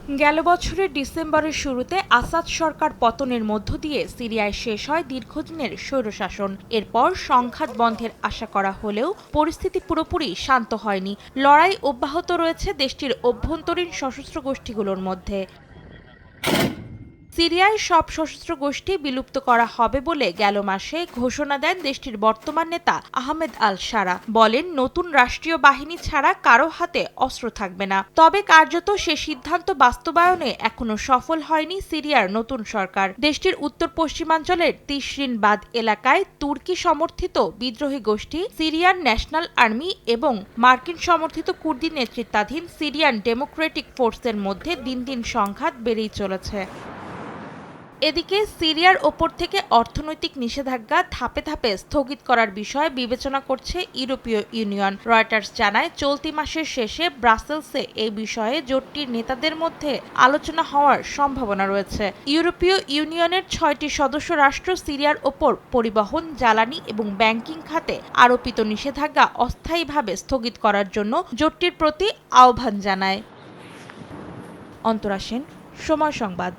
গেল বছরের ডিসেম্বরের শুরুতে আসাদ সরকার পতনের মধ্য দিয়ে সিরিয়ায় শেষ হয় দীর্ঘদিনের স্বৈরশাসন। এরপর সংঘাত বন্ধের আশা করা হলেও পরিস্থিতি পুরোপুরি শান্ত হয়নি। লড়াই অব্যাহত রয়েছে দেশটির অভ্যন্তরীণ সশস্ত্র গোষ্ঠীগুলোর মধ্যে। সিরিয়ায় সব সশস্ত্র গোষ্ঠী বিলুপ্ত করা হবে বলে গেল মাসে ঘোষণা দেন দেশটির বর্তমান নেতা আহমেদ আল শারা। বলেন, নতুন রাষ্ট্রীয় বাহিনী ছাড়া কারো হাতে অস্ত্র থাকবে না। তবে কার্যত সে সিদ্ধান্ত বাস্তবায়নে এখনো সফল হয়নি সিরিয়ার নতুন সরকার। দেশটির উত্তর পশ্চিমাঞ্চলের তিসরিন বাদ এলাকায় তুর্কি সমর্থিত বিদ্রোহী গোষ্ঠী সিরিয়ান ন্যাশনাল আর্মি এবং মার্কিন সমর্থিত কুর্দি নেতৃত্বাধীন সিরিয়ান ডেমোক্রেটিক ফোর্সের মধ্যে দিন দিন সংঘাত বেড়েই চলেছে। এদিকে সিরিয়ার ওপর থেকে অর্থনৈতিক নিষেধাজ্ঞা ধাপে ধাপে স্থগিত করার বিষয়ে বিবেচনা করছে ইউরোপীয় ইউনিয়ন। রয়টার্স জানায়, চলতি মাসের শেষে ব্রাসেলসে এই বিষয়ে জোটটির নেতাদের মধ্যে আলোচনা হওয়ার সম্ভাবনা রয়েছে। ইউরোপীয় ইউনিয়নের ৬টি সদস্য রাষ্ট্র সিরিয়ার ওপর পরিবহন, জ্বালানি এবং ব্যাংকিং খাতে আরোপিত নিষেধাজ্ঞা অস্থায়ীভাবে স্থগিত করার জন্য জোটটির প্রতি আহ্বান জানায়। অন্তরা সেন, সময় সংবাদ।